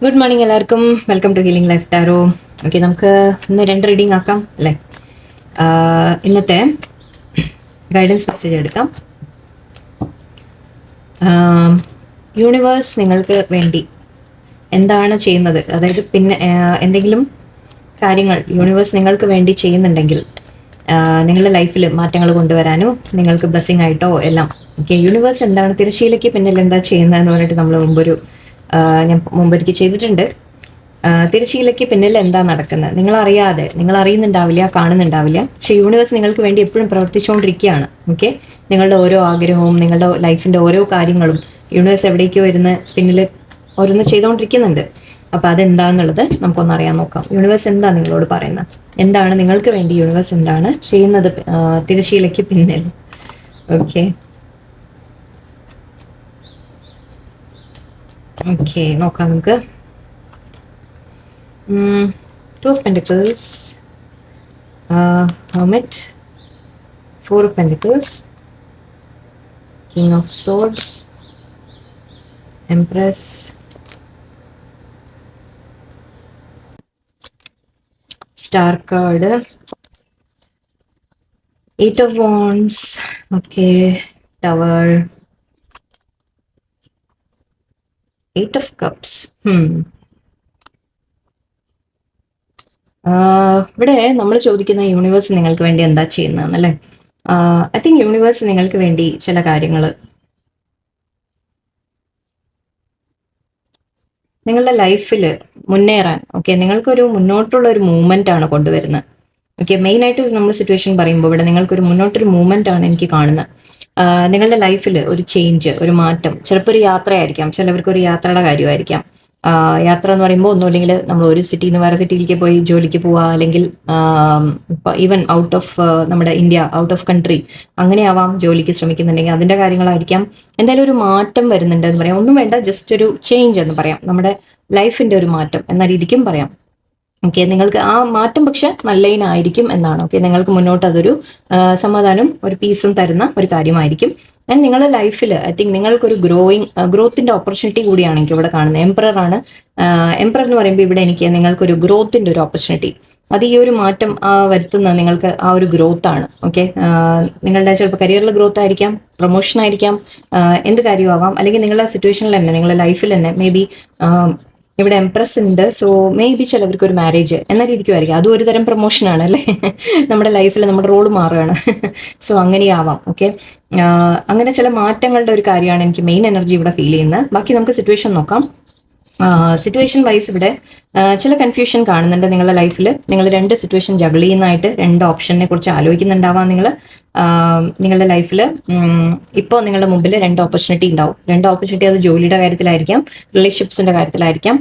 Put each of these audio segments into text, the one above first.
Good morning എല്ലാവർക്കും. Welcome to healing life tarot. Okay, നമുക്ക് ഇന്ന് 2 റീഡിംഗ് ആക്കാം അല്ലേ? ഇന്നത്തെ ഗൈഡൻസ് മെസ്സേജ് എടുക്കാം. യൂണിവേഴ്സ് നിങ്ങൾക്ക് വേണ്ടി എന്താണ് ചെയ്യുന്നത്, അതായത് പിന്നെ എന്തെങ്കിലും കാര്യങ്ങൾ യൂണിവേഴ്സ് നിങ്ങൾക്ക് വേണ്ടി ചെയ്യുന്നുണ്ടെങ്കിൽ നിങ്ങളുടെ ലൈഫിൽ മാറ്റങ്ങൾ കൊണ്ടുവരാനോ നിങ്ങൾക്ക് ബ്ലെസ്സിങ് ആയിട്ടോ എല്ലാം. ഓക്കെ, യൂണിവേഴ്സ് എന്താണ് തിരശ്ശീലയ്ക്ക് പിന്നിൽ എന്താ ചെയ്യുന്നതെന്ന് പറഞ്ഞിട്ട് നമ്മൾ ഞാൻ മുമ്പൊരിക്കൽ ചെയ്തിട്ടുണ്ട്. തിരശ്ശീലയ്ക്ക് പിന്നിൽ എന്താ നടക്കുന്നത് നിങ്ങൾ അറിയാതെ, നിങ്ങൾ അറിയുന്നുണ്ടാവില്ല, കാണുന്നുണ്ടാവില്ല. പക്ഷേ യൂണിവേഴ്സ് നിങ്ങൾക്ക് വേണ്ടി എപ്പോഴും പ്രവർത്തിച്ചുകൊണ്ടിരിക്കുകയാണ്. ഓക്കെ, നിങ്ങളുടെ ഓരോ ആഗ്രഹവും നിങ്ങളുടെ ലൈഫിൻ്റെ ഓരോ കാര്യങ്ങളും യൂണിവേഴ്സ് എവിടേക്കോ ഇരുന്ന് പിന്നിൽ ഓരോന്ന് ചെയ്തുകൊണ്ടിരിക്കുന്നുണ്ട്. അപ്പോൾ അതെന്താന്നുള്ളത് നമുക്കൊന്ന് അറിയാൻ നോക്കാം. യൂണിവേഴ്സ് എന്താ നിങ്ങളോട് പറയുന്നത്, എന്താണ് നിങ്ങൾക്ക് വേണ്ടി യൂണിവേഴ്സ് എന്താണ് ചെയ്യുന്നത് തിരശ്ശീലയ്ക്ക് പിന്നിൽ. ഓക്കെ ഓക്കെ, നോക്കാം നമുക്ക്. Two of Pentacles, Hermit, Four of Pentacles, King of Swords, Empress, Star card, Eight of Wands, okay, Tower, Eight of Cups. ഇവിടെ നമ്മൾ ചോദിക്കുന്ന യൂണിവേഴ്സ് നിങ്ങൾക്ക് വേണ്ടി എന്താ ചെയ്യുന്നതെന്നല്ലേ. ഐ തിങ്ക് യൂണിവേഴ്സ് നിങ്ങൾക്ക് വേണ്ടി ചില കാര്യങ്ങൾ നിങ്ങളുടെ ലൈഫിൽ മുന്നേറാൻ, ഓക്കെ, നിങ്ങൾക്കൊരു മുന്നോട്ടുള്ള ഒരു മൂവ്മെന്റ് ആണ് കൊണ്ടുവരുന്നത്. ഓക്കെ, മെയിനായിട്ട് നമ്മൾ സിറ്റുവേഷൻ പറയുമ്പോൾ ഇവിടെ നിങ്ങൾക്കൊരു മുന്നോട്ടൊരു മൂവ്മെന്റ് ആണ് എനിക്ക് കാണുന്നത്. നിങ്ങളുടെ ലൈഫിൽ ഒരു ചേഞ്ച്, ഒരു മാറ്റം, ചിലപ്പോൾ ഒരു യാത്രയായിരിക്കാം, ചിലവർക്ക് ഒരു യാത്രയുടെ കാര്യമായിരിക്കാം. യാത്ര എന്ന് പറയുമ്പോൾ ഒന്നുമില്ലെങ്കിൽ നമ്മൾ ഒരു സിറ്റിയിൽ നിന്ന് വേറെ സിറ്റിയിലേക്ക് പോയി ജോലിക്ക് പോവുക, അല്ലെങ്കിൽ ഈവൻ ഔട്ട് ഓഫ് നമ്മുടെ ഇന്ത്യ, ഔട്ട് ഓഫ് കൺട്രി, അങ്ങനെയാവാം. ജോലിക്ക് ശ്രമിക്കുന്നുണ്ടെങ്കിൽ അതിൻ്റെ കാര്യങ്ങളായിരിക്കാം. എന്തായാലും ഒരു മാറ്റം വരുന്നുണ്ട് എന്ന് പറയാം. ഒന്നും വേണ്ട, ജസ്റ്റ് ഒരു ചേഞ്ച് എന്ന് പറയാം. നമ്മുടെ ലൈഫിൻ്റെ ഒരു മാറ്റം എന്ന രീതിക്കും പറയാം. ഓക്കെ, നിങ്ങൾക്ക് ആ മാറ്റം പക്ഷെ നല്ലതിനായിരിക്കും എന്നാണ്. ഓക്കെ, നിങ്ങൾക്ക് മുന്നോട്ട് അതൊരു സമാധാനം, ഒരു പീസും തരുന്ന ഒരു കാര്യമായിരിക്കും. ആൻഡ് നിങ്ങളുടെ ലൈഫിൽ ഐ തിങ്ക് നിങ്ങൾക്കൊരു ഗ്രോത്തിൻ്റെ ഓപ്പർച്യൂണിറ്റി കൂടിയാണ് എനിക്ക് ഇവിടെ കാണുന്നത്. എംപറർ ആണ്. എംപറർ എന്ന് പറയുമ്പോൾ ഇവിടെ എനിക്ക് നിങ്ങൾക്കൊരു ഗ്രോത്തിൻ്റെ ഒരു ഓപ്പർച്യൂണിറ്റി, അത് ഈ ഒരു മാറ്റം വരുത്തുന്നത് നിങ്ങൾക്ക് ആ ഒരു ഗ്രോത്ത് ആണ്. ഓക്കെ, നിങ്ങളുടെ ചിലപ്പോൾ കരിയറിൽ ഗ്രോത്ത് ആയിരിക്കാം, പ്രൊമോഷൻ ആയിരിക്കാം, എന്ത് കാര്യമാവാം, അല്ലെങ്കിൽ നിങ്ങളുടെ സിറ്റുവേഷനിൽ തന്നെ, നിങ്ങളുടെ ലൈഫിൽ തന്നെ മേ ബി ഇവിടെ എംപ്രസ് ഉണ്ട്. സോ മേ ബി ചിലവർക്ക് ഒരു മാരേജ് എന്ന രീതിക്കുമായിരിക്കും. അതും ഒരു തരം പ്രൊമോഷനാണ് അല്ലേ. നമ്മുടെ ലൈഫിൽ നമ്മുടെ റോള് മാറുകയാണ്. സോ അങ്ങനെയാവാം. ഓക്കെ, അങ്ങനെ ചില മാറ്റങ്ങളുടെ ഒരു കാര്യമാണ് എനിക്ക് മെയിൻ എനർജി ഇവിടെ ഫീൽ ചെയ്യുന്നത്. ബാക്കി നമുക്ക് സിറ്റുവേഷൻ നോക്കാം. സിറ്റുവേഷൻ വൈസ് ഇവിടെ ചില കൺഫ്യൂഷൻ കാണുന്നുണ്ട് നിങ്ങളുടെ ലൈഫിൽ. നിങ്ങൾ 2 സിറ്റുവേഷൻ ജഗിൾ ചെയ്യുന്നതായിട്ട് 2 ഓപ്ഷനെ കുറിച്ച് ആലോചിക്കുന്നുണ്ടാവാം. നിങ്ങളുടെ ലൈഫിൽ ഇപ്പോൾ നിങ്ങളുടെ മുമ്പിൽ 2 ഓപ്പർച്യൂണിറ്റി ഉണ്ടാവും. 2 ഓപ്പർച്യൂണിറ്റി അത് ജോലിയുടെ കാര്യത്തിലായിരിക്കാം, റിലേഷൻഷിപ്സിന്റെ കാര്യത്തിലായിരിക്കാം,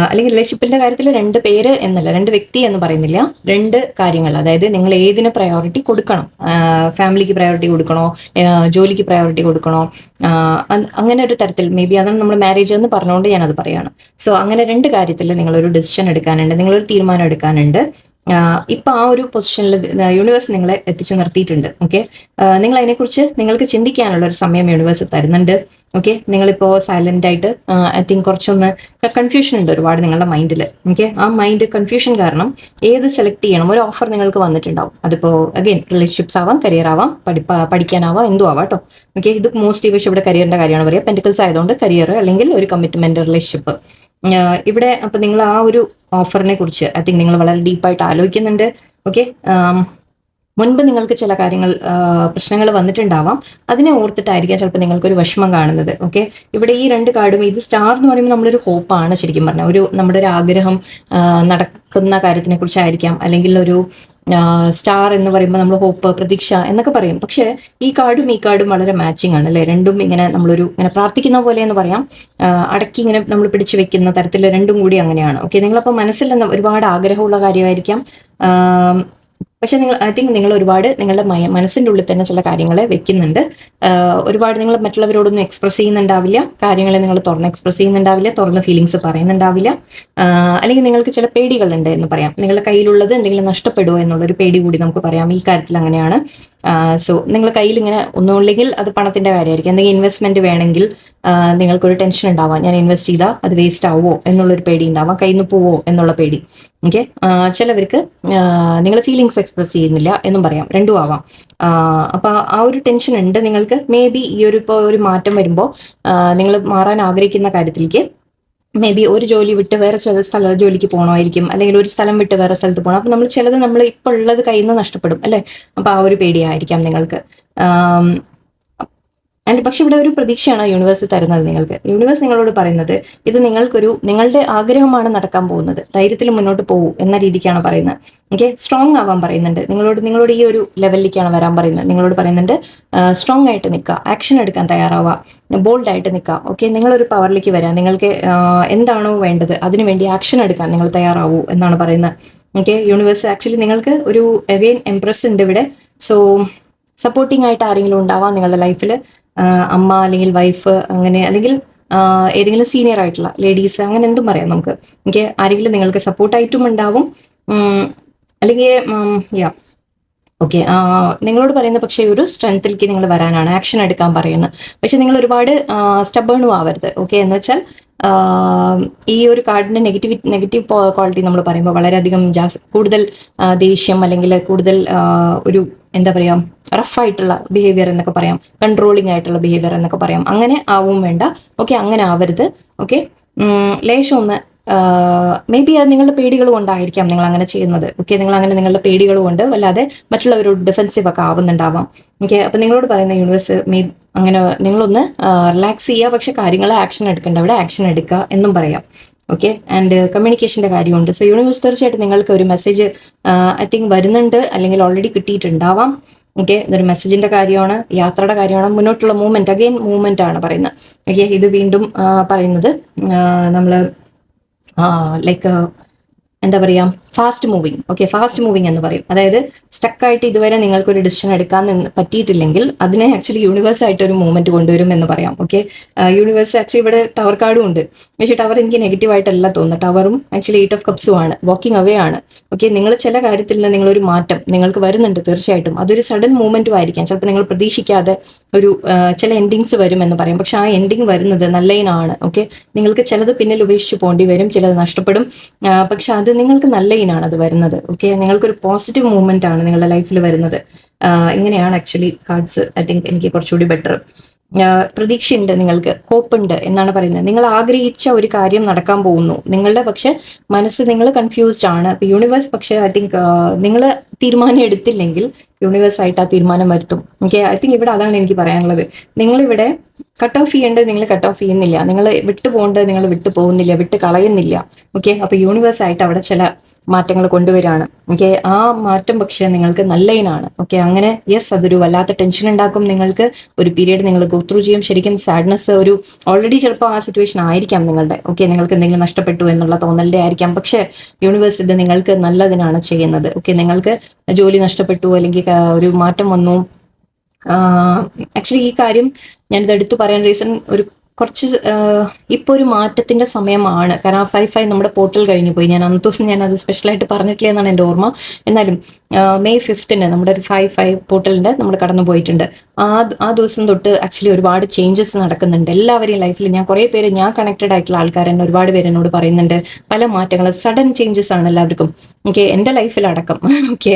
അല്ലെങ്കിൽ റിലേഷൻഷിപ്പിന്റെ കാര്യത്തിൽ 2 പേര് എന്നല്ല, 2 വ്യക്തി എന്ന് പറയുന്നില്ല, 2 കാര്യങ്ങൾ. അതായത് നിങ്ങൾ ഏതിന് പ്രയോറിറ്റി കൊടുക്കണം, ഫാമിലിക്ക് പ്രയോറിറ്റി കൊടുക്കണോ, ജോലിക്ക് പ്രയോറിറ്റി കൊടുക്കണോ, അങ്ങനെ ഒരു തരത്തിൽ മേ ബി അതാണ് നമ്മൾ മാരേജ് എന്ന് പറഞ്ഞുകൊണ്ട് ഞാനത് പറയാണ്. സോ അങ്ങനെ 2 കാര്യത്തിൽ നിങ്ങളൊരു ഡിസിഷൻ എടുക്കാനുണ്ട്, നിങ്ങളൊരു തീരുമാനം എടുക്കാനുണ്ട്. ഇപ്പൊ ആ ഒരു പൊസിഷനിൽ യൂണിവേഴ്സ് നിങ്ങളെ എത്തിച്ചു നിർത്തിയിട്ടുണ്ട്. ഓക്കെ, നിങ്ങൾ അതിനെക്കുറിച്ച് നിങ്ങൾക്ക് ചിന്തിക്കാനുള്ള ഒരു സമയം യൂണിവേഴ്സ് തരുന്നുണ്ട്. ഓക്കെ, നിങ്ങളിപ്പോൾ സൈലന്റ് ആയിട്ട് ഐ തിങ്ക് കുറച്ചൊന്ന് കൺഫ്യൂഷൻ ഉണ്ട് ഒരുപാട് നിങ്ങളുടെ മൈൻഡിൽ. ഓക്കെ, ആ മൈൻഡ് കൺഫ്യൂഷൻ കാരണം ഏത് സെലക്ട് ചെയ്യണം, ഒരു ഓഫർ നിങ്ങൾക്ക് വന്നിട്ടുണ്ടാവും. അതിപ്പോൾ അഗെയിൻ റിലേഷൻഷിപ്സ് ആവാം, കരിയർ ആവാം, പഠിക്കാനാവാം, എന്തും ആവാം കേട്ടോ. ഓക്കെ, ഇത് മോസ്റ്റ്ലി പക്ഷേ ഇവിടെ കരിയറിന്റെ കാര്യമാണ് പറയുക. പെന്റിക്കിൾസ് ആയതുകൊണ്ട് കരിയർ അല്ലെങ്കിൽ ഒരു കമ്മിറ്റ്മെന്റ്, റിലേഷൻഷിപ്പ് ഇവിടെ. അപ്പൊ നിങ്ങൾ ആ ഒരു ഓഫറിനെ കുറിച്ച് ഐ തിങ്ക് നിങ്ങൾ വളരെ ഡീപ്പായിട്ട് ആലോചിക്കുന്നുണ്ട്. ഓക്കെ, മുൻപ് നിങ്ങൾക്ക് ചില കാര്യങ്ങൾ പ്രശ്നങ്ങൾ വന്നിട്ടുണ്ടാവാം, അതിനെ ഓർത്തിട്ടായിരിക്കാം ചിലപ്പോൾ നിങ്ങൾക്കൊരു വിഷമം കാണുന്നത്. ഓക്കെ, ഇവിടെ ഈ 2 കാർഡും, ഇത് സ്റ്റാർ എന്ന് പറയുമ്പോൾ നമ്മളൊരു ഹോപ്പാണ് ശരിക്കും പറഞ്ഞാൽ, നമ്മുടെ ഒരു ആഗ്രഹം നടക്കുന്ന കാര്യത്തിനെ കുറിച്ചായിരിക്കാം, അല്ലെങ്കിൽ ഒരു സ്റ്റാർ എന്ന് പറയുമ്പോൾ നമ്മൾ ഹോപ്പ്, പ്രതീക്ഷ എന്നൊക്കെ പറയും. പക്ഷേ ഈ കാർഡും വളരെ മാച്ചിങ് ആണ് അല്ലേ. രണ്ടും ഇങ്ങനെ നമ്മളൊരു ഇങ്ങനെ പ്രാർത്ഥിക്കുന്ന പോലെ എന്ന് പറയാം, അടക്കി ഇങ്ങനെ നമ്മൾ പിടിച്ചു വെക്കുന്ന തരത്തിൽ 2 കൂടി അങ്ങനെയാണ്. ഓക്കെ, നിങ്ങളപ്പോൾ മനസ്സിൽ ഒരുപാട് ആഗ്രഹമുള്ള കാര്യമായിരിക്കാം. പക്ഷെ ഐ തിങ്ക് നിങ്ങൾ ഒരുപാട് നിങ്ങളുടെ മനസ്സിൻ്റെ ഉള്ളിൽ തന്നെ ചില കാര്യങ്ങളെ വെക്കുന്നുണ്ട്. ഒരുപാട് നിങ്ങൾ മറ്റുള്ളവരോടൊന്നും എക്സ്പ്രസ് ചെയ്യുന്നുണ്ടാവില്ല, കാര്യങ്ങളെ നിങ്ങൾ തുറന്ന് എക്സ്പ്രസ് ചെയ്യുന്നുണ്ടാവില്ല, തുറന്ന് ഫീലിങ്സ് പറയുന്നുണ്ടാവില്ല. അല്ലെങ്കിൽ നിങ്ങൾക്ക് ചില പേടികളുണ്ട് എന്ന് പറയാം. നിങ്ങളുടെ കയ്യിലുള്ളത് എന്തെങ്കിലും നഷ്ടപ്പെടുമോ എന്നുള്ളൊരു പേടി കൂടി നമുക്ക് പറയാം. ഈ കാര്യത്തിൽ അങ്ങനെയാണ്. സോ നിങ്ങളുടെ കയ്യിൽ ഇങ്ങനെ ഒന്നുമില്ലെങ്കിൽ അത് പണത്തിൻ്റെ കാര്യമായിരിക്കും, എന്തെങ്കിലും ഇൻവെസ്റ്റ്മെന്റ് വേണമെങ്കിൽ നിങ്ങൾക്കൊരു ടെൻഷൻ ഉണ്ടാവാം, ഞാൻ ഇൻവെസ്റ്റ് ചെയ്താൽ അത് വേസ്റ്റ് ആവുമോ എന്നുള്ളൊരു പേടി ഉണ്ടാവാം, കയ്യിൽ നിന്ന് പോവോ എന്നുള്ള പേടി. ഓക്കെ, ചിലവർക്ക് നിങ്ങൾ ഫീലിങ്സ് എക്സ്പ്രസ് ചെയ്യുന്നില്ല എന്നും പറയാം, രണ്ടും ആവാം. അപ്പൊ ആ ഒരു ടെൻഷൻ ഉണ്ട് നിങ്ങൾക്ക്. മേ ബി ഈ ഒരു ഇപ്പോൾ ഒരു മാറ്റം വരുമ്പോൾ നിങ്ങൾ മാറാൻ ആഗ്രഹിക്കുന്ന കാര്യത്തിലേക്ക് മേ ബി ഒരു ജോലി വിട്ട് വേറെ ചില ജോലിക്ക് പോകണമായിരിക്കും, അല്ലെങ്കിൽ ഒരു സ്ഥലം വിട്ട് വേറെ സ്ഥലത്ത് പോകണം. അപ്പൊ നമ്മൾ ചിലത് നമ്മൾ ഇപ്പോൾ ഉള്ളത് കയ്യിൽ നിന്ന് നഷ്ടപ്പെടും അല്ലെ. അപ്പൊ ആ ഒരു പേടിയായിരിക്കാം നിങ്ങൾക്ക്. ആൻഡ് പക്ഷെ ഇവിടെ ഒരു പ്രതീക്ഷയാണ് യൂണിവേഴ്സ് തരുന്നത് നിങ്ങൾക്ക്. യൂണിവേഴ്സ് നിങ്ങളോട് പറയുന്നത് ഇത് നിങ്ങളുടെ ആഗ്രഹമാണ് നടക്കാൻ പോകുന്നത്, ധൈര്യത്തിൽ മുന്നോട്ട് പോകൂ എന്ന രീതിക്കാണ് പറയുന്നത്. ഓക്കെ, സ്ട്രോങ് ആവാൻ പറയുന്നുണ്ട് നിങ്ങളോട് ഈ ഒരു ലെവലിലേക്കാണ് വരാൻ പറയുന്നത്. നിങ്ങളോട് പറയുന്നുണ്ട് സ്ട്രോങ് ആയിട്ട് നിൽക്കുക, ആക്ഷൻ എടുക്കാൻ തയ്യാറാവുക, ബോൾഡ് ആയിട്ട് നിൽക്കുക. ഓക്കെ, നിങ്ങളൊരു പവറിലേക്ക് വരാം, നിങ്ങൾക്ക് എന്താണോ വേണ്ടത് അതിനുവേണ്ടി ആക്ഷൻ എടുക്കാൻ നിങ്ങൾ തയ്യാറാവൂ എന്നാണ് പറയുന്നത്. ഓക്കെ, യൂണിവേഴ്സ് ആക്ച്വലി നിങ്ങൾക്ക് ഒരു അഗെയിൻ എംപ്രസ് ഉണ്ട് ഇവിടെ. സോ സപ്പോർട്ടിംഗ് ആയിട്ട് ആരെങ്കിലും ഉണ്ടാവാം നിങ്ങളുടെ ലൈഫിൽ, അമ്മ അല്ലെങ്കിൽ വൈഫ്, അങ്ങനെ അല്ലെങ്കിൽ ഏതെങ്കിലും സീനിയർ ആയിട്ടുള്ള ലേഡീസ്, അങ്ങനെ എന്തും പറയാം നമുക്ക്. ഓക്കെ, ആരെങ്കിലും നിങ്ങൾക്ക് സപ്പോർട്ടായിട്ടും ഉണ്ടാവും, അല്ലെങ്കിൽ യാ ഓക്കെ, നിങ്ങളോട് പറയുന്ന പക്ഷേ ഒരു സ്ട്രെങ്ത്തിലേക്ക് നിങ്ങൾ വരാനാണ്, ആക്ഷൻ എടുക്കാൻ പറയുന്നത്. പക്ഷെ നിങ്ങൾ ഒരുപാട് സ്റ്റബേണും ആവരുത്. ഓക്കെ, എന്ന് വെച്ചാൽ ഈ ഒരു കാർഡിന്റെ നെഗറ്റീവ് ക്വാളിറ്റി നമ്മൾ പറയുമ്പോൾ വളരെയധികം കൂടുതൽ ദേഷ്യം, അല്ലെങ്കിൽ കൂടുതൽ ഒരു എന്താ പറയാ റഫായിട്ടുള്ള ബിഹേവിയർ എന്നൊക്കെ പറയാം, കൺട്രോളിങ് ആയിട്ടുള്ള ബിഹേവിയർ എന്നൊക്കെ പറയാം. അങ്ങനെ ആവും വേണ്ട. ഓക്കെ, അങ്ങനെ ആവരുത്. ഓക്കെ, ലേശം ഒന്ന് മേ ബി അത് നിങ്ങളുടെ പേടികൾ കൊണ്ടായിരിക്കാം നിങ്ങൾ അങ്ങനെ ചെയ്യുന്നത്. ഓക്കെ, നിങ്ങൾ അങ്ങനെ നിങ്ങളുടെ പേടികൾ കൊണ്ട് വല്ലാതെ മറ്റുള്ളവരോട് ഡിഫെൻസീവ് ഒക്കെ ആവുന്നുണ്ടാവാം. ഓക്കെ, അപ്പൊ നിങ്ങളോട് പറയുന്ന യൂണിവേഴ്സ് അങ്ങനെ നിങ്ങളൊന്ന് റിലാക്സ് ചെയ്യുക, പക്ഷെ കാര്യങ്ങൾ ആക്ഷൻ എടുക്കേണ്ട അവിടെ ആക്ഷൻ എടുക്കുക എന്നും പറയാം. ഓക്കെ, ആൻഡ് കമ്മ്യൂണിക്കേഷന്റെ കാര്യമുണ്ട്. സോ യൂണിവേഴ്സ് തീർച്ചയായിട്ടും നിങ്ങൾക്ക് ഒരു മെസ്സേജ് ഐ തിങ്ക് വരുന്നുണ്ട്, അല്ലെങ്കിൽ ഓൾറെഡി കിട്ടിയിട്ടുണ്ടാവാം. ഓക്കെ, ഇതൊരു മെസ്സേജിന്റെ കാര്യമാണ്, യാത്രയുടെ കാര്യമാണ്, മുന്നോട്ടുള്ള മൂവ്മെന്റ്, അഗെയിൻ മൂവ്മെന്റ് ആണ് പറയുന്നത്. ഓക്കെ, ഇത് വീണ്ടും പറയുന്നത് നമ്മൾ ലൈക്ക് എന്താ പറയാ fast moving. Okay, fast moving എന്ന് പറയും. അതായത് സ്റ്റക്കായിട്ട് ഇതുവരെ നിങ്ങൾക്കൊരു ഡിസിഷൻ എടുക്കാൻ പറ്റിയിട്ടില്ലെങ്കിൽ അതിനെ ആക്ച്വലി യൂണിവേഴ്സ് ആയിട്ട് ഒരു മൂവ്മെന്റ് കൊണ്ടുവരും എന്ന് പറയാം. ഓക്കെ, യൂണിവേഴ്സ് ആക്ച്വലി ഇവിടെ ടവർ കാർഡും ഉണ്ട്. പക്ഷേ ടവർ എനിക്ക് നെഗറ്റീവ് ആയിട്ടല്ല തോന്നുന്നത്. ടവറും ആക്ച്വലി 8 ഓഫ് കപ്സും ആണ്, വാക്കിംഗ് അവേ ആണ്. ഓക്കെ, നിങ്ങൾ ചില കാര്യത്തിൽ നിന്ന് നിങ്ങളൊരു മാറ്റം നിങ്ങൾക്ക് വരുന്നുണ്ട് തീർച്ചയായിട്ടും. അതൊരു സഡൻ മൂവ്മെന്റും ആയിരിക്കാം, ചിലപ്പോൾ നിങ്ങൾ പ്രതീക്ഷിക്കാതെ ഒരു ചില എൻഡിങ്സ് വരും എന്ന് പറയും. പക്ഷെ ആ എൻഡിങ് വരുന്നത് നല്ലതിനാണ്. ഓക്കെ, നിങ്ങൾക്ക് ചിലത് പിന്നിൽ ഉപേക്ഷിച്ച് പോകേണ്ടി വരും, ചിലത് നഷ്ടപ്പെടും. പക്ഷെ അത് നിങ്ങൾക്ക് നല്ലതിനാണ് അത് വരുന്നത്. ഓക്കെ, നിങ്ങൾക്കൊരു പോസിറ്റീവ് മൂവ്മെന്റ് ആണ് നിങ്ങളുടെ ലൈഫിൽ വരുന്നത്. ഇങ്ങനെയാണ് ആക്ച്വലി കാർഡ്സ്. ഐ തിങ്ക് എനിക്ക് കുറച്ചുകൂടി ബെറ്റർ. പ്രതീക്ഷയുണ്ട്, നിങ്ങൾക്ക് ഹോപ്പ് ഉണ്ട് എന്നാണ് പറയുന്നത്. നിങ്ങൾ ആഗ്രഹിച്ച ഒരു കാര്യം നടക്കാൻ പോകുന്നു നിങ്ങളുടെ, പക്ഷെ മനസ്സ് നിങ്ങൾ കൺഫ്യൂസ്ഡ് ആണ്. അപ്പൊ യൂണിവേഴ്സ് പക്ഷെ ഐ തിങ്ക് നിങ്ങൾ തീരുമാനം എടുത്തില്ലെങ്കിൽ യൂണിവേഴ്സ് ആയിട്ട് ആ തീരുമാനം വരുത്തും. ഓക്കെ, ഐ തിങ്ക് ഇവിടെ അതാണ് എനിക്ക് പറയാനുള്ളത്. നിങ്ങളിവിടെ കട്ട് ഓഫ് ചെയ്യേണ്ടത് നിങ്ങൾ കട്ട് ഓഫ് ചെയ്യുന്നില്ല, നിങ്ങൾ വിട്ടു പോകേണ്ടത് നിങ്ങൾ വിട്ടു പോകുന്നില്ല, വിട്ട് കളയുന്നില്ല. ഓക്കെ, അപ്പൊ യൂണിവേഴ്സ് ആയിട്ട് അവിടെ ചില മാറ്റങ്ങൾ കൊണ്ടുവരികയാണ്. ഓക്കെ, ആ മാറ്റം പക്ഷേ നിങ്ങൾക്ക് നല്ലതിനാണ്. ഓക്കെ, അങ്ങനെ യെസ്, അതൊരു വല്ലാത്ത ടെൻഷൻ ഉണ്ടാക്കും നിങ്ങൾക്ക്. ഒരു പീരീഡ് നിങ്ങൾ ഗോ ത്രൂ ചെയ്യും. ശരിക്കും സാഡ്നെസ് ഒരു ഓൾറെഡി ചിലപ്പോൾ ആ സിറ്റുവേഷൻ ആയിരിക്കാം നിങ്ങളുടെ. ഓക്കെ, നിങ്ങൾക്ക് എന്തെങ്കിലും നഷ്ടപ്പെട്ടു എന്നുള്ള തോന്നലിന്റെ ആയിരിക്കാം. പക്ഷേ യൂണിവേഴ്സ് ഇത് നിങ്ങൾക്ക് നല്ലതിനാണ് ചെയ്യുന്നത്. ഓക്കെ, നിങ്ങൾക്ക് ജോലി നഷ്ടപ്പെട്ടു, അല്ലെങ്കിൽ ഒരു മാറ്റം വന്നു. ആക്ച്വലി ഈ കാര്യം ഞാനിത് എടുത്തു പറയാൻ റീസൺ ഒരു കുറച്ച് ഇപ്പോൾ ഒരു മാറ്റത്തിന്റെ സമയമാണ്. കാരണം 5/5 നമ്മുടെ പോർട്ടൽ കഴിഞ്ഞു പോയി. ഞാൻ അന്നത്തെ ദിവസം ഞാൻ അത് സ്പെഷ്യലായിട്ട് പറഞ്ഞിട്ടില്ല എന്നാണ് എൻ്റെ ഓർമ്മ. എന്നാലും May 5th നമ്മുടെ ഒരു 5/5 പോർട്ടലിന്റെ നമ്മൾ കടന്നു പോയിട്ടുണ്ട്. ആ ദിവസം തൊട്ട് ആക്ച്വലി ഒരുപാട് ചേഞ്ചസ് നടക്കുന്നുണ്ട് എല്ലാവരെയും ലൈഫിൽ. ഞാൻ കണക്റ്റഡ് ആയിട്ടുള്ള ആൾക്കാർ തന്നെ ഒരുപാട് പേര് എന്നോട് പറയുന്നുണ്ട് പല മാറ്റങ്ങൾ, സഡൻ ചേഞ്ചസ് ആണ് എല്ലാവർക്കും. ഓക്കെ, എൻ്റെ ലൈഫിലടക്കം. ഓക്കെ,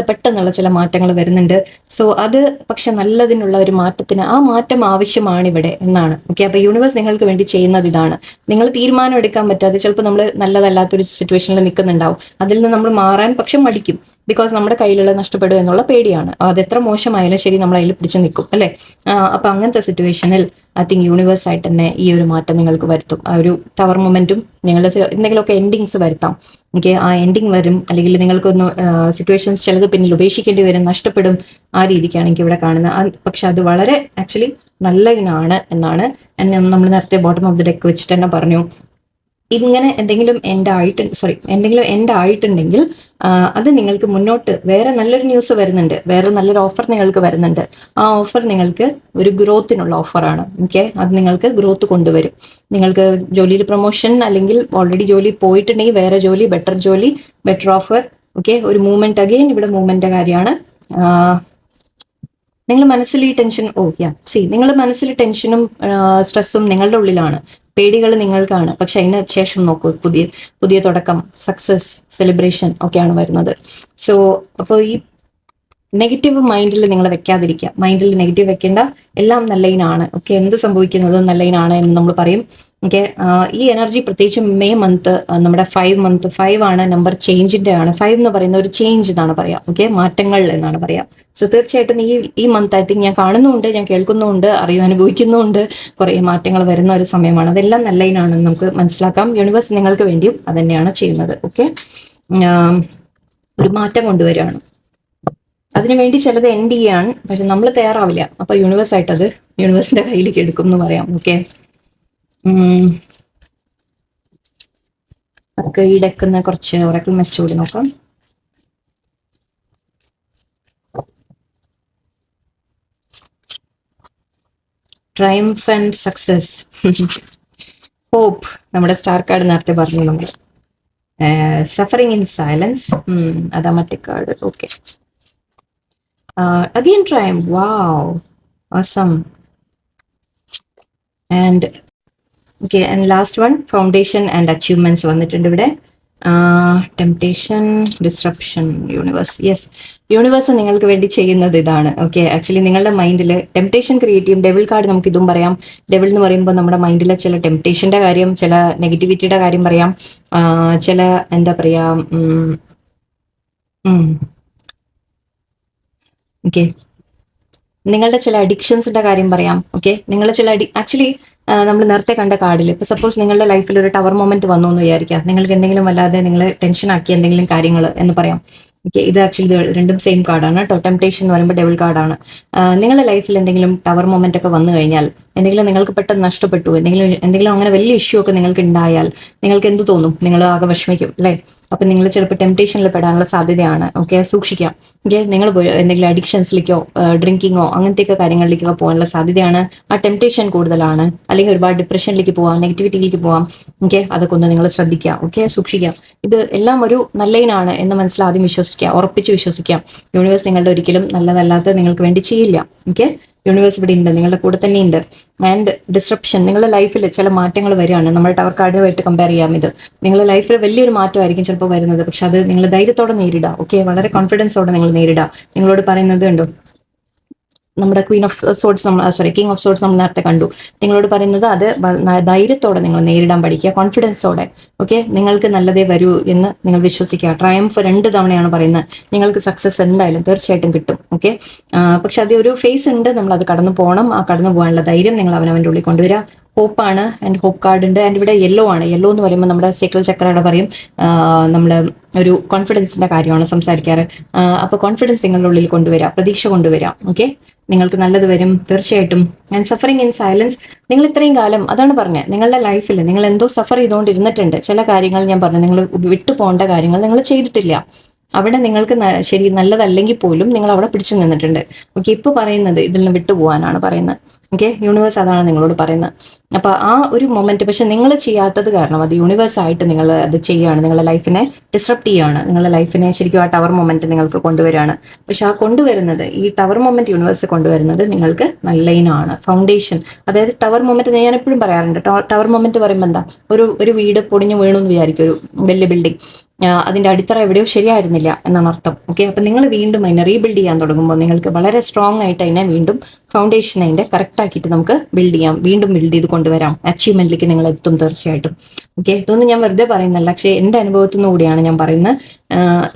പെട്ടെന്നുള്ള ചില മാറ്റങ്ങൾ വരുന്നുണ്ട്. സോ അത് പക്ഷെ നല്ലതിനുള്ള ഒരു മാറ്റത്തിന് ആ മാറ്റം ആവശ്യമാണ് ഇവിടെ എന്നാണ്. ഓക്കെ, അപ്പൊ യൂണിവേഴ്സ് നിങ്ങൾക്ക് വേണ്ടി ചെയ്യുന്നത് ഇതാണ്. നിങ്ങൾ തീരുമാനം എടുക്കാൻ പറ്റാതെ ചിലപ്പോൾ നമ്മൾ നല്ലതല്ലാത്തൊരു സിറ്റുവേഷനിൽ നിൽക്കുന്നുണ്ടാവും. അതിൽ നിന്ന് നമ്മൾ മാറാൻ പക്ഷെ മടിക്കും. ബിക്കോസ് നമ്മുടെ കയ്യിലുള്ള നഷ്ടപ്പെടും എന്നുള്ള പേടിയാണ്. അത് എത്ര മോശമായാലും ശരി നമ്മൾ അതിൽ പിടിച്ചു നിൽക്കും അല്ലേ. അപ്പൊ അങ്ങനത്തെ സിറ്റുവേഷനിൽ ഐ തിങ്ക് യൂണിവേഴ്സ് ആയിട്ട് തന്നെ ഈ ഒരു മാറ്റം നിങ്ങൾക്ക് വരുത്തും. ആ ഒരു ടവർ മൊമെന്റും നിങ്ങളുടെ എന്തെങ്കിലുമൊക്കെ എൻഡിങ്സ് വരുത്താം. ഓക്കെ, ആ എൻഡിങ് വരും, അല്ലെങ്കിൽ നിങ്ങൾക്കൊന്ന് സിറ്റുവേഷൻസ് ചിലത് പിന്നിൽ ഉപേക്ഷിക്കേണ്ടി വരും, നഷ്ടപ്പെടും. ആ രീതിക്കാണ് എനിക്ക് ഇവിടെ കാണുന്നത്. പക്ഷെ അത് വളരെ ആക്ച്വലി നല്ലതിനാണ് എന്നാണ് നമ്മൾ നേരത്തെ ബോട്ടം ഓഫ് ദി ഡെക്ക് വെച്ചിട്ട് തന്നെ പറഞ്ഞു. ഇങ്ങനെ എന്തെങ്കിലും എൻഡ് ആയിട്ടുണ്ടെങ്കിൽ അത് നിങ്ങൾക്ക് മുന്നോട്ട് വേറെ നല്ലൊരു ന്യൂസ് വരുന്നുണ്ട്, വേറെ നല്ലൊരു ഓഫർ നിങ്ങൾക്ക് വരുന്നുണ്ട്. ആ ഓഫർ നിങ്ങൾക്ക് ഒരു ഗ്രോത്തിനുള്ള ഓഫറാണ്. ഓക്കെ, അത് നിങ്ങൾക്ക് ഗ്രോത്ത് കൊണ്ടുവരും. നിങ്ങൾക്ക് ജോലിയിൽ പ്രൊമോഷൻ, അല്ലെങ്കിൽ ഓൾറെഡി ജോലി പോയിട്ടുണ്ടെങ്കിൽ വേറെ ജോലി, ബെറ്റർ ഓഫർ. ഓക്കെ, ഒരു മൂവ്മെന്റ്, അഗെയിൻ ഇവിടെ മൂവ്മെന്റ് കാര്യമാണ്. നിങ്ങൾ മനസ്സിൽ ഈ ടെൻഷൻ നിങ്ങളുടെ മനസ്സിൽ ടെൻഷനും സ്ട്രെസ്സും നിങ്ങളുടെ ഉള്ളിലാണ്, പേടികൾ നിങ്ങൾക്കാണ്. പക്ഷെ അതിന് ശേഷം നോക്കൂ, പുതിയ പുതിയ തുടക്കം, സക്സസ്, സെലിബ്രേഷൻ ഒക്കെയാണ് വരുന്നത്. സോ അപ്പോൾ ഈ നെഗറ്റീവ് മൈൻഡിൽ നിങ്ങൾ വെക്കാതിരിക്കുക. മൈൻഡിൽ നെഗറ്റീവ് വെക്കേണ്ട, എല്ലാം നല്ലതിനാണ്. ഓക്കെ, എന്ത് സംഭവിക്കുന്നതും നല്ലതിനാണ് എന്ന് നമ്മൾ പറയും. ഓക്കെ, ഈ എനർജി പ്രത്യേകിച്ച് മെയ് മന്ത്, നമ്മുടെ 5 ആണ് നമ്പർ, ചേഞ്ചിന്റെ ആണ്. 5 എന്ന് പറയുന്ന ഒരു ചേഞ്ച് എന്നാണ് പറയാം. ഓക്കെ, മാറ്റങ്ങൾ എന്നാണ് പറയാം. സോ തീർച്ചയായിട്ടും ഈ മന്ത് ഐ തിങ്ക് ഞാൻ കാണുന്നുണ്ട്, ഞാൻ കേൾക്കുന്നുണ്ട്, അനുഭവിക്കുന്നുണ്ട്, കുറേ മാറ്റങ്ങൾ വരുന്ന ഒരു സമയമാണ്. അതെല്ലാം നല്ലതിനാണെന്ന് നമുക്ക് മനസ്സിലാക്കാം. യൂണിവേഴ്സ് നിങ്ങൾക്ക് വേണ്ടിയും അത് തന്നെയാണ് ചെയ്യുന്നത്. ഓക്കെ, ഒരു മാറ്റം കൊണ്ടുവരികയാണ്. അതിനുവേണ്ടി ചിലത് എൻഡ് ചെയ്യാണ്, പക്ഷെ നമ്മൾ തയ്യാറാവില്ല. അപ്പൊ യൂണിവേഴ്സ് ആയിട്ട് അത് യൂണിവേഴ്സിന്റെ കയ്യിലേക്ക് എടുക്കും എന്ന് പറയാം. ഓക്കെ, നമുക്ക് ഈ ഡെക്കുന്ന കുറച്ച് ഒറാക്കിൾ മെസ്സേജ് കൂടി നോക്കാം. ട്രയംഫ് ആൻഡ് സക്സസ്, ഹോപ്പ്, നമ്മുടെ സ്റ്റാർ കാർഡ് നേരത്തെ പറഞ്ഞു നമ്മൾ. സഫറിങ് ഇൻ സൈലൻസ്, അതാ മറ്റേ card. Okay, again triumph, wow, awesome. And okay, and last one, foundation and achievements വന്നിട്ടുണ്ട് ഇവിടെ. Temptation, disruption, universe. Yes, universe നിങ്ങൾക്ക് വേണ്ടി ചെയ്യുന്നത് ഇതാണ്. ഓക്കെ, ആക്ച്വലി നിങ്ങളുടെ മൈൻഡിൽ ടെംപ്ടേഷൻ ക്രിയേറ്റ് ചെയ്യും. ഡെവിൾ കാർഡ് നമുക്ക് ഇതും പറയാം. ഡെവിൾ എന്ന് പറയുമ്പോൾ നമ്മുടെ മൈൻഡിലെ ചില ടെംപ്ടേഷന്റെ കാര്യം, ചില നെഗറ്റിവിറ്റിയുടെ കാര്യം പറയാം, ചില എന്താ പറയാ, ഓക്കെ, നിങ്ങളുടെ ചില അഡിക്ഷൻസിന്റെ കാര്യം പറയാം. ഓക്കെ, നിങ്ങളുടെ ചില ആക്ച്വലി നമ്മൾ നേരത്തെ കണ്ട കാർഡിൽ ഇപ്പൊ സപ്പോസ് നിങ്ങളുടെ ലൈഫിൽ ഒരു ടവർ മൊമെന്റ് വന്നു എന്ന് വിചാരിക്കാം. നിങ്ങൾക്ക് എന്തെങ്കിലും വല്ലാതെ നിങ്ങൾ ടെൻഷൻ ആക്കിയ എന്തെങ്കിലും കാര്യങ്ങൾ എന്ന് പറയാം. ഓക്കെ, ഇത് ആക്ച്വലി രണ്ടും സെയിം കാർഡാണ് കേട്ടോ. ടെംപ്ടേഷൻ എന്ന് പറയുമ്പോൾ ഡെവിൾ കാർഡാണ്. നിങ്ങളുടെ ലൈഫിൽ എന്തെങ്കിലും ടവർ മൊമെന്റ് ഒക്കെ വന്നു കഴിഞ്ഞാൽ, എന്തെങ്കിലും നിങ്ങൾക്ക് പെട്ടെന്ന് നഷ്ടപ്പെട്ടു, എന്തെങ്കിലും അങ്ങനെ വലിയ ഇഷ്യൂ ഒക്കെ നിങ്ങൾക്ക് ഉണ്ടായാൽ നിങ്ങൾക്ക് എന്ത് തോന്നും? നിങ്ങൾ ആകെ വിഷമിക്കും അല്ലേ? അപ്പൊ നിങ്ങൾ ചിലപ്പോൾ ടെംപ്ടേഷനിൽ പെടാനുള്ള സാധ്യതയാണ്. ഓക്കെ, സൂക്ഷിക്കാം. ഓക്കെ, നിങ്ങൾ എന്തെങ്കിലും അഡിക്ഷൻസിലേക്കോ ഡ്രിങ്കിങ്ങോ അങ്ങനത്തെയൊക്കെ കാര്യങ്ങളിലേക്കൊക്കെ പോകാനുള്ള സാധ്യതയാണ്. ആ ടെംപ്ടേഷൻ കൂടുതലാണ്. അല്ലെങ്കിൽ ഒരുപാട് ഡിപ്രഷനിലേക്ക് പോവാം, നെഗറ്റിവിറ്റിയിലേക്ക് പോവാം. ഓക്കെ, അതൊക്കെ ഒന്ന് നിങ്ങൾ ശ്രദ്ധിക്കുക. ഓക്കെ, സൂക്ഷിക്കാം. ഇത് എല്ലാം ഒരു നല്ലതിനാണ് എന്ന് മനസ്സിലാദ്യം വിശ്വസിക്കുക, ഉറപ്പിച്ച് വിശ്വസിക്കാം. യൂണിവേഴ്സ് നിങ്ങളുടെ ഒരിക്കലും നല്ലതല്ലാത്ത നിങ്ങൾക്ക് വേണ്ടി ചെയ്യില്ല. ഓക്കെ, യൂണിവേഴ്സ് ഇവിടെ ഉണ്ട്, നിങ്ങളുടെ കൂടെ തന്നെ ഉണ്ട്. ആൻഡ് ഡിസ്ട്രപ്ഷൻ, നിങ്ങളുടെ ലൈഫിൽ ചില മാറ്റങ്ങൾ വരികയാണ്. നമ്മുടെ ടവർ കാർഡുമായിട്ട് കമ്പയർ ചെയ്യാം. ഇത് നിങ്ങളുടെ ലൈഫിൽ വലിയൊരു മാറ്റമായിരിക്കും ചിലപ്പോൾ വരുന്നത്. പക്ഷെ അത് നിങ്ങൾ ധൈര്യത്തോടെ നേരിടുക. ഓക്കെ, വളരെ കോൺഫിഡൻസോടെ നിങ്ങൾ നേരിടുക. നിങ്ങളോട് പറയുന്നത് കണ്ടോ, നമ്മുടെ കിങ് ഓഫ് സോർട്സ് നമ്മൾ നേരത്തെ കണ്ടു. നിങ്ങളോട് പറയുന്നത് അത് ധൈര്യത്തോടെ നിങ്ങൾ നേരിടാൻ പഠിക്കുക, കോൺഫിഡൻസോടെ. ഓക്കെ, നിങ്ങൾക്ക് നല്ലതേ വരൂ എന്ന് നിങ്ങൾ വിശ്വസിക്കുക. ട്രയംഫ് 2 തവണയാണ് പറയുന്നത്. നിങ്ങൾക്ക് സക്സസ് എന്തായാലും തീർച്ചയായിട്ടും കിട്ടും. ഓക്കെ, പക്ഷെ അത് ഒരു ഫേസ് ഉണ്ട്, നമ്മൾ അത് കടന്നു പോകണം. ആ കടന്നു പോകാനുള്ള ധൈര്യം നിങ്ങൾ അവനവൻ്റെ ഉള്ളിൽ കൊണ്ടുവരിക. ഹോപ്പാണ്, ആൻഡ് ഹോപ്പ് കാർഡ് ഉണ്ട്. ആൻഡ് ഇവിടെ യെല്ലോ ആണ്. യെല്ലോ എന്ന് പറയുമ്പോൾ നമ്മുടെ സൈക്കിൾ ചക്രയുടെ പറയും, നമ്മൾ ഒരു കോൺഫിഡൻസിന്റെ കാര്യമാണ് സംസാരിക്കാറ്. അപ്പോൾ കോൺഫിഡൻസ് നിങ്ങളുടെ ഉള്ളിൽ കൊണ്ടുവരാം, പ്രതീക്ഷ കൊണ്ടുവരാം. ഓക്കെ, നിങ്ങൾക്ക് നല്ലത് വരും തീർച്ചയായിട്ടും. ആൻഡ് സഫറിങ് ഇൻ സൈലൻസ്, നിങ്ങൾ ഇത്രയും കാലം അതാണ് പറഞ്ഞത്, നിങ്ങളുടെ ലൈഫിൽ നിങ്ങൾ എന്തോ സഫർ ചെയ്തുകൊണ്ടിരുന്നിട്ടുണ്ട്. ചില കാര്യങ്ങൾ ഞാൻ പറഞ്ഞു, നിങ്ങൾ വിട്ടു പോകേണ്ട കാര്യങ്ങൾ നിങ്ങൾ ചെയ്തിട്ടില്ല. അവിടെ നിങ്ങൾക്ക് ശരി നല്ലതല്ലെങ്കിൽ പോലും നിങ്ങൾ അവിടെ പിടിച്ചു നിന്നിട്ടുണ്ട്. ഓക്കെ, ഇപ്പൊ പറയുന്നത് ഇതിൽ നിന്ന് വിട്ടുപോകാനാണ് പറയുന്നത്. ഓക്കെ, യൂണിവേഴ്സ് അതാണ് നിങ്ങളോട് പറയുന്നത്. അപ്പൊ ആ ഒരു മൊമെന്റ് പക്ഷെ നിങ്ങൾ ചെയ്യാത്തത് കാരണം അത് യൂണിവേഴ്സ് ആയിട്ട് നിങ്ങൾ അത് ചെയ്യുകയാണ്. നിങ്ങളുടെ ലൈഫിനെ ഡിസ്റപ്റ്റ് ചെയ്യുകയാണ്. നിങ്ങളുടെ ലൈഫിനെ ശരിക്കും ആ ടവർ മൊമെന്റ് നിങ്ങൾക്ക് കൊണ്ടുവരികയാണ്. പക്ഷെ ആ കൊണ്ടുവരുന്നത്, ഈ ടവർ മൊമെന്റ് യൂണിവേഴ്സ് കൊണ്ടുവരുന്നത് നിങ്ങൾക്ക് നല്ലതിനാണ്. ഫൗണ്ടേഷൻ, അതായത് ടവർ മൊമെന്റ് ഞാൻ എപ്പോഴും പറയാറുണ്ട്. ടവർ മൊമെന്റ് പറയുമ്പോൾ എന്താ, ഒരു വീട് പൊടിഞ്ഞു വീണു എന്ന് വിചാരിക്കും, ഒരു വലിയ ബിൽഡിംഗ്, അതിന്റെ അടിത്തറ എവിടെയോ ശരിയായിരുന്നില്ല എന്നാണ് അർത്ഥം. ഓക്കെ, അപ്പൊ നിങ്ങൾ വീണ്ടും അതിനെ റീബിൽഡ് ചെയ്യാൻ തുടങ്ങുമ്പോൾ നിങ്ങൾക്ക് വളരെ സ്ട്രോങ് ആയിട്ട് അതിനെ വീണ്ടും ഫൗണ്ടേഷൻ അതിന്റെ കറക്റ്റ് ആക്കിയിട്ട് നമുക്ക് ബിൽഡ് ചെയ്യാം, വീണ്ടും ബിൽഡ് ചെയ്ത് കൊണ്ടുവരാം. അച്ചീവ്മെന്റിലേക്ക് നിങ്ങൾ എത്തും തീർച്ചയായിട്ടും. ഓക്കെ, ഇതൊന്നും ഞാൻ വെറുതെ പറയുന്നല്ല, പക്ഷേ എന്റെ അനുഭവത്തിൽ നിന്ന് കൂടിയാണ് ഞാൻ പറയുന്നത്.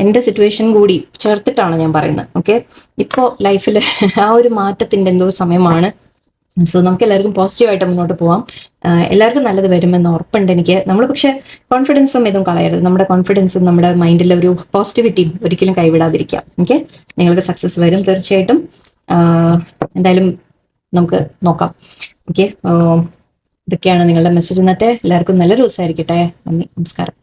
എന്റെ സിറ്റുവേഷൻ കൂടി ചേർത്തിട്ടാണ് ഞാൻ പറയുന്നത്. ഓക്കെ, ഇപ്പോൾ ലൈഫിൽ ആ ഒരു മാറ്റത്തിന്റെ എന്തോ സമയമാണ്. സോ നമുക്ക് എല്ലാവർക്കും പോസിറ്റീവായിട്ട് മുന്നോട്ട് പോവാം. എല്ലാവർക്കും നല്ലത് വരുമെന്ന് ഉറപ്പുണ്ട് എനിക്ക്. നമ്മൾ പക്ഷേ കോൺഫിഡൻസും ഇതും കളയരുത്. നമ്മുടെ കോൺഫിഡൻസും നമ്മുടെ മൈൻഡിലെ ഒരു പോസിറ്റിവിറ്റിയും ഒരിക്കലും കൈവിടാതിരിക്കാം. ഓക്കെ, നിങ്ങൾക്ക് സക്സസ് വരും തീർച്ചയായിട്ടും. എന്തായാലും നമുക്ക് നോക്കാം. ഓക്കെ, ഇതൊക്കെയാണ് നിങ്ങളുടെ മെസ്സേജ് ഇന്നത്തെ. എല്ലാവർക്കും നല്ലൊരു ദിവസമായിരിക്കട്ടെ. നന്ദി, നമസ്കാരം.